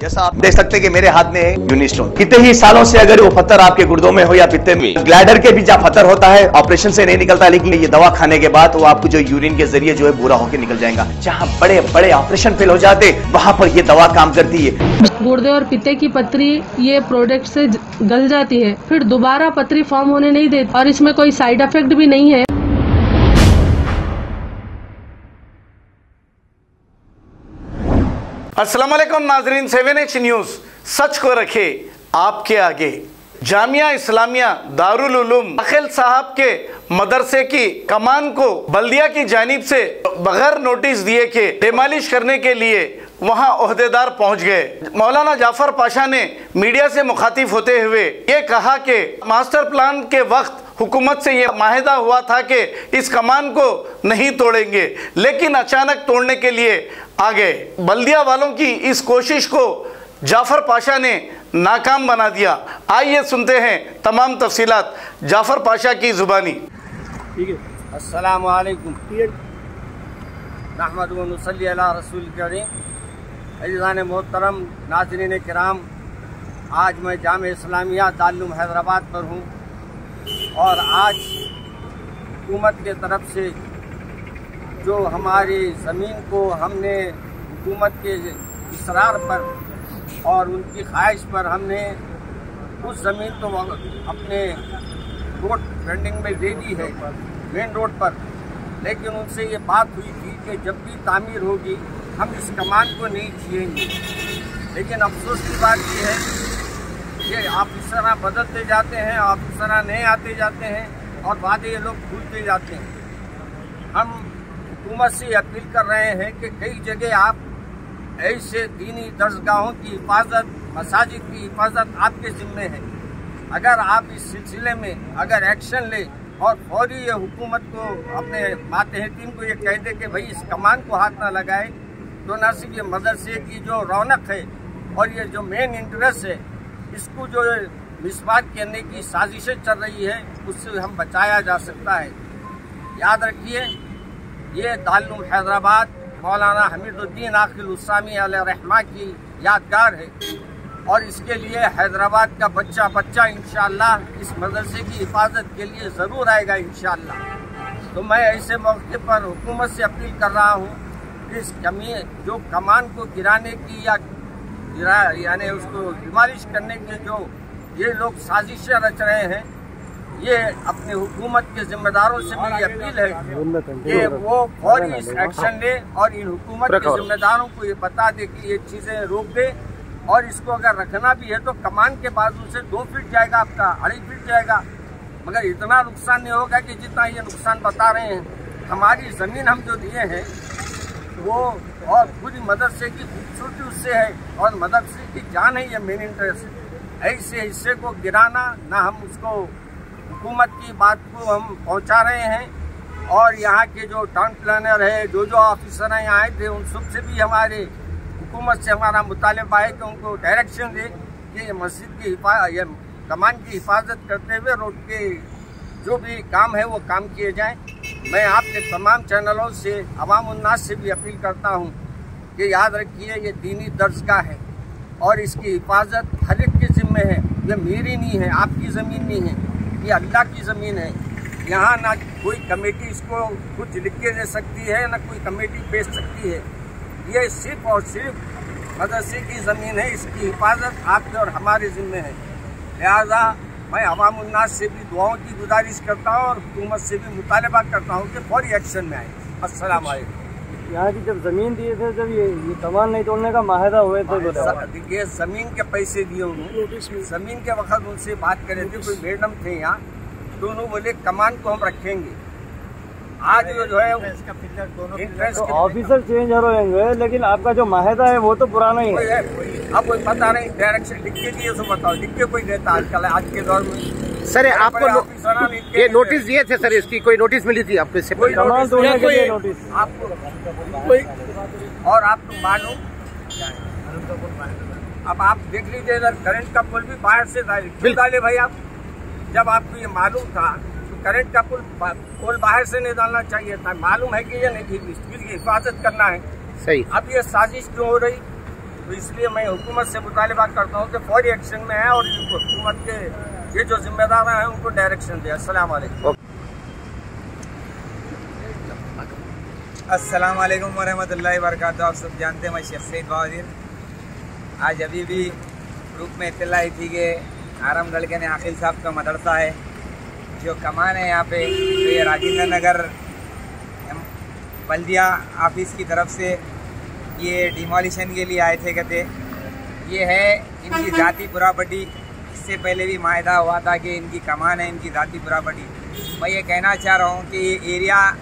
जैसा आप देख सकते हैं कि मेरे हाथ में है यूनिस्टोन। कितने ही सालों से अगर वो पत्थर आपके गुर्दों में हो या पित्ते में, ग्लैडर के भी जब पत्थर होता है ऑपरेशन से नहीं निकलता, लेकिन ये दवा खाने के बाद वो आपको जो यूरिन के जरिए जो है बुरा होकर निकल जाएगा। जहाँ बड़े बड़े ऑपरेशन फेल हो जाते वहां पर ये दवा काम करती है। गुर्दे और पित्ते की पथरी ये प्रोडक्ट से गल जाती है, फिर दोबारा पथरी फॉर्म होने नहीं देती और इसमें कोई साइड इफेक्ट भी नहीं है। अस्सलाम वालेकुम नाजरीन, 7H न्यूज़ सच को रखे आपके आगे। जामिया इस्लामिया दारुल उलूम अखिल साहब के मदरसे की कमान को बल्दिया की जानिब से बगैर नोटिस दिए के डेमालिश करने के लिए वहां ओहदेदार पहुंच गए। मौलाना जाफर पाशा ने मीडिया से मुखातिब होते हुए ये कहा कि मास्टर प्लान के वक्त हुकूमत से ये माहिदा हुआ था कि इस कमान को नहीं तोड़ेंगे, लेकिन अचानक तोड़ने के लिए आ गए। बल्दिया वालों की इस कोशिश को जाफर पाशा ने नाकाम बना दिया। आइए सुनते हैं तमाम तफसीलात जाफर पाशा की ज़ुबानी। ठीक है। अस्सलाम वालेकुम। नहमदुहु व नुसल्ली अला रसूल करीम। अज़ीज़ान मोहतरम नाज़रीन किराम, आज मैं जामिया इस्लामिया दारुल उलूम हैदराबाद पर हूँ और आज हुकूमत के तरफ से जो हमारी ज़मीन को हमने हुकूमत के इसरार पर और उनकी ख्वाहिश पर हमने उस ज़मीन तो अपने रोड फ्रंटिंग में दे दी है मेन रोड पर, लेकिन उनसे ये बात हुई थी कि जब भी तामीर होगी हम इस कमान को नहीं छीनेंगे। लेकिन अफसोस की बात ये है कि ऑफिसर बदलते जाते हैं, ऑफिसर नए आते जाते हैं और वादे ये लोग भूलते जाते हैं। हम हुकूमत से अपील कर रहे हैं कि कई जगह आप ऐसे दीनी दरगाहों की हिफाजत, मसाजिद की हिफाजत आपके ज़िम्मे है। अगर आप इस सिलसिले में अगर एक्शन ले और फौरी ये हुकूमत को अपने मातहतीन को ये कह दे कि भाई इस कमान को हाथ ना लगाए, तो न सिर्फ ये मदरसे की जो रौनक है और ये जो मेन इंटरेस्ट है इसको जो मिसबात करने की साजिशें चल रही है उससे हम बचाया जा सकता है। याद रखिए, ये दारुल उलूम हैदराबाद मौलाना हमीदुद्दीन आखिल उस्सामी अलैहि रहमा की यादगार है और इसके लिए हैदराबाद का बच्चा बच्चा इंशाअल्लाह इस मदरसे की हिफाजत के लिए ज़रूर आएगा इंशाअल्लाह। तो मैं ऐसे मौके पर हुकूमत से अपील कर रहा हूँ कि इस जो कमान को गिराने की यानी उसको डिमॉलिश करने के जो ये लोग साजिशें रच रहे हैं, ये अपने हुकूमत के जिम्मेदारों से मेरी अपील है कि वो फौरी इस एक्शन ले और इन हुकूमत के जिम्मेदारों को ये बता दे कि ये चीज़ें रोक दे और इसको अगर रखना भी है तो कमान के बाजू से 2 फीट जाएगा, आपका 2.5 फीट जाएगा, मगर इतना नुकसान नहीं होगा कि जितना ये नुकसान बता रहे हैं। हमारी ज़मीन हम जो दिए हैं वो और पूरी मदरसे की खूबसूरती उससे है और मदरसे की जान है, ये मेन इंटरेस्ट है। ऐसे हिस्से को गिराना ना, हम उसको हुकूमत की बात को हम पहुंचा रहे हैं और यहाँ के जो टाउन प्लानर है, जो ऑफिसर हैं यहाँ आए थे, उन सबसे भी हमारे हुकूमत से हमारा मुतालबा है कि उनको डायरेक्शन दे कि ये मस्जिद की या कमान की हिफाजत करते हुए रोड के जो भी काम है वो काम किए जाएं। मैं आपके तमाम चैनलों से अवाम उन्नास से भी अपील करता हूँ कि याद रखिए ये दीनी दर्जगाह है और इसकी हिफाजत हर एक के ज़िम्मे है। ये मेरी नहीं है, आपकी ज़मीन नहीं है, ये अल्लाह की ज़मीन है। यहाँ ना कोई कमेटी इसको कुछ लिख के दे सकती है, ना कोई कमेटी बेच सकती है। ये सिर्फ और सिर्फ मदरसे की ज़मीन है, इसकी हिफाजत आपके और हमारे ज़िम्मे है। लिहाजा मैं अवाम उन्नास से भी दुआओं की गुजारिश करता हूँ और हुकूमत से भी मुतालबा करता हूँ कि फौरी एक्शन में आए। अस्सलाम वालेकुम। यहाँ की जब ज़मीन दिए थे, जब ये कमान नहीं तोड़ने का माहिदा हुए थे, ये ज़मीन के पैसे दिए उन्होंने, ज़मीन के वक्त उनसे बात करे थे, कोई मैडम थे यहाँ, तो उन्होंने बोले कमान को हम रखेंगे। आज जो है इंटरेस्ट ऑफिसर चेंज हो रहे हैं, लेकिन आपका जो माहिदा है वो तो पुराना ही है। अब कोई पता नहीं, डायरेक्शन लिख के दिए तो बताओ, लिख के कोई देता आजकल आज के दौर में। सर आपको ये नोटिस दिए थे सर, इसकी कोई नोटिस मिली थी आपको? इससे कोई नोटिस आपको कोई और आपको मालूम, अब आप देख लीजिए इधर करंट का पुल भी बाहर से डाले भाई। आप जब आपको ये मालूम था तो करंट का पुल बाहर से नहीं डालना चाहिए था। मालूम है कि ये नहीं, इसकी हिफाजत करना है। सही। अब ये साजिश क्यों हो रही? तो इसलिए मैं हुकूमत से मुतालिबा करता हूँ कि फौरी एक्शन में है और हुकूमत के ये जो जिम्मेदार हैं उनको डायरेक्शन दे। अस्सलाम वालेकुम। अस्सलाम वालेकुम वरहमतुल्लाहि वबरकातुहू। आप सब जानते हैं मैं शेख सईद बहादुर। आज अभी भी ग्रुप में इत्तला आई थी कि आरामगढ़ के आखिल साहब का मदरसा है जो कमान है यहाँ पे, तो ये राजेंद्र नगर बल्दिया ऑफिस की तरफ से ये डिमोलिशन के लिए आए थे। कहते ये है इनकी ज़ाती प्रॉपर्टी। इससे पहले भी मायदा हुआ था कि इनकी कमान है, इनकी ज़ाती प्रॉपर्टी। मैं ये कहना चाह रहा हूँ कि ये एरिया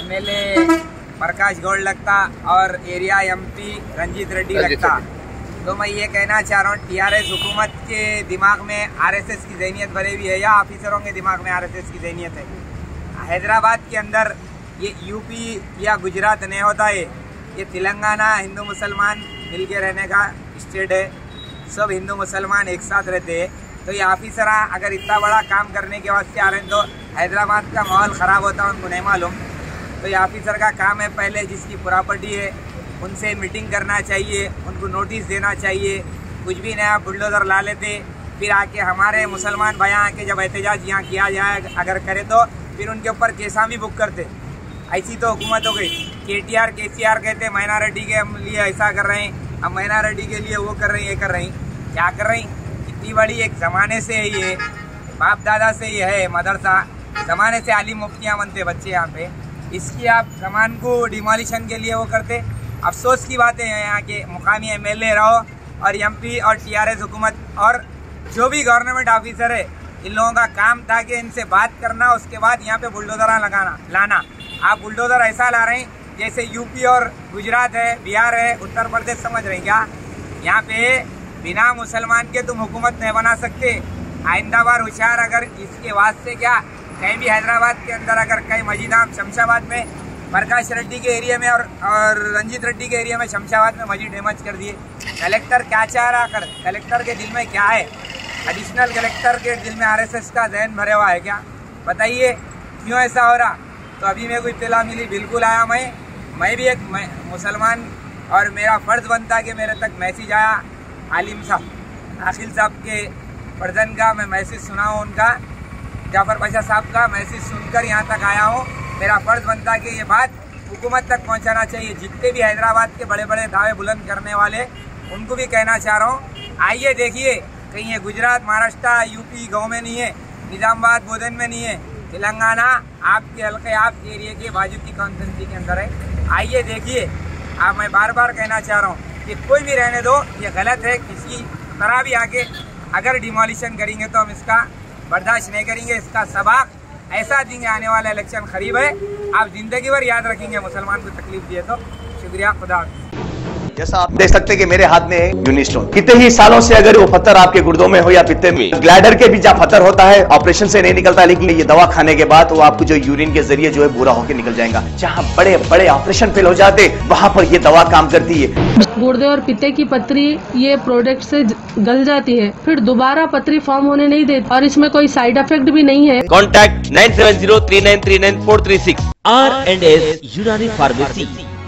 MLA प्रकाश गौड़ लगता और एरिया MP रंजीत रेड्डी लगता। तो मैं ये कहना चाह रहा हूँ TRS हुकूमत के दिमाग में RSS की ज़हनियत भरे हुई है या ऑफिसरों के दिमाग में RSS की ज़हनियत है। हैदराबाद के अंदर ये UP या गुजरात नहीं होता है, ये तेलंगाना हिंदू मुसलमान मिल के रहने का स्टेट है। सब हिंदू मुसलमान एक साथ रहते हैं। तो ये ऑफिसर अगर इतना बड़ा काम करने के वास्ते आ रहे हैं तो हैदराबाद का माहौल ख़राब होता है, उनको नहीं मालूम। तो ये ऑफिसर का काम है पहले जिसकी प्रॉपर्टी है उनसे मीटिंग करना चाहिए, उनको नोटिस देना चाहिए। कुछ भी नया बुलडोज़र ला लेते, फिर आके हमारे मुसलमान भाई आके जब एहतजाज यहाँ किया जाए अगर करे तो फिर उनके ऊपर केसा भी बुक करते। ऐसी तो हुकूमत हो गई। KCR कहते माइनॉरिटी के लिए ऐसा कर रहे हैं, हम माइनॉरिटी के लिए वो कर रहे हैं, ये कर रहे हैं, क्या कर रहे हैं। इतनी बड़ी एक ज़माने से ये बाप दादा से ये है मदरसा, ज़माने से आलिम मुफ्तियाँ बनते बच्चे यहाँ पे। इसकी आप कमान को डिमोलिशन के लिए वो करते। अफसोस की बात है यहाँ के मुकामी MLA रहो और MP और TRS हुकूमत और जो भी गवर्नमेंट ऑफिसर है, इन लोगों का काम था कि इनसे बात करना, उसके बाद यहाँ पे बुलडोज़र लाना। आप बुलडोज़र ऐसा ला रहे हैं जैसे UP और गुजरात है, बिहार है, उत्तर प्रदेश समझ रहे हैं क्या। यहाँ पे बिना मुसलमान के तुम हुकूमत नहीं बना सकते। आइंदा बार होशियार। अगर इसके वास्ते क्या कहीं भी हैदराबाद के अंदर अगर कहीं मस्जिद शमशाबाद में प्रकाश रेड्डी के एरिया में और रंजीत रेड्डी के एरिया में शमशाबाद में मस्जिद डैमेज कर दिए। कलेक्टर क्या चाह रहा कर, कलेक्टर के दिल में क्या है? एडिशनल कलेक्टर के दिल में RSS का जहन भरे हुआ है क्या? बताइए क्यों ऐसा हो रहा। तो अभी मेरे को इत्तला मिली, बिल्कुल आया। मैं भी एक मुसलमान और मेरा फ़र्ज़ बनता कि मेरे तक मैसेज आया आलिम साहब आखिल साहब के वर्जन का, मैं मैसेज सुना हूँ उनका, जाफर पाशा साहब का मैसेज सुनकर यहाँ तक आया हूँ। मेरा फ़र्ज़ बनता कि ये बात हुकूमत तक पहुँचाना चाहिए। जितने भी हैदराबाद के बड़े बड़े दावे बुलंद करने वाले उनको भी कहना चाह रहा हूँ, आइए देखिए कहीं ये गुजरात महाराष्ट्र UP गाँव में नहीं है, निज़ामाबाद बोधन में नहीं है, तेलंगाना आपके हल्के आपके एरिया के बाजू की कॉन्स्टिट्यूंसी के अंदर है। आइए देखिए। मैं बार बार कहना चाह रहा हूँ कि कोई भी रहने दो, ये गलत है। किसी तरह भी आके अगर डिमोलिशन करेंगे तो हम इसका बर्दाश्त नहीं करेंगे। इसका सबक ऐसा देंगे, आने वाला इलेक्शन करीब है, आप जिंदगी भर याद रखेंगे मुसलमान को तकलीफ दिए तो। शुक्रिया, खुदा। जैसा आप देख सकते हैं कि मेरे हाथ में है यूनिस्टोन। कितने ही सालों से अगर वो पत्थर आपके गुर्दों में हो या पित्ते में, ग्लैडर के भी जहाँ पत्थर होता है ऑपरेशन से नहीं निकलता, लेकिन ये दवा खाने के बाद वो आपको जो यूरिन के जरिए जो है बुरा होकर निकल जाएगा। जहाँ बड़े बड़े ऑपरेशन फेल हो जाते वहां पर ये दवा काम करती है। गुर्दे और पित्ते की पथरी ये प्रोडक्ट से गल जाती है, फिर दोबारा पथरी फॉर्म होने नहीं देती और इसमें कोई साइड इफेक्ट भी नहीं है। कॉन्टैक्ट 9703939436 R&S यूनानी pharmacy,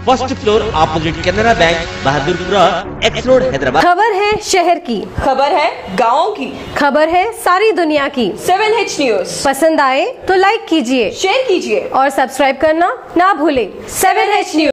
first floor opposite Canara bank, Bahadurpura X road, Hyderabad. खबर है शहर की, खबर है गाँव की, खबर है सारी दुनिया की। 7H न्यूज पसंद आए तो लाइक कीजिए, शेयर कीजिए और सब्सक्राइब करना ना भूले। 7H news.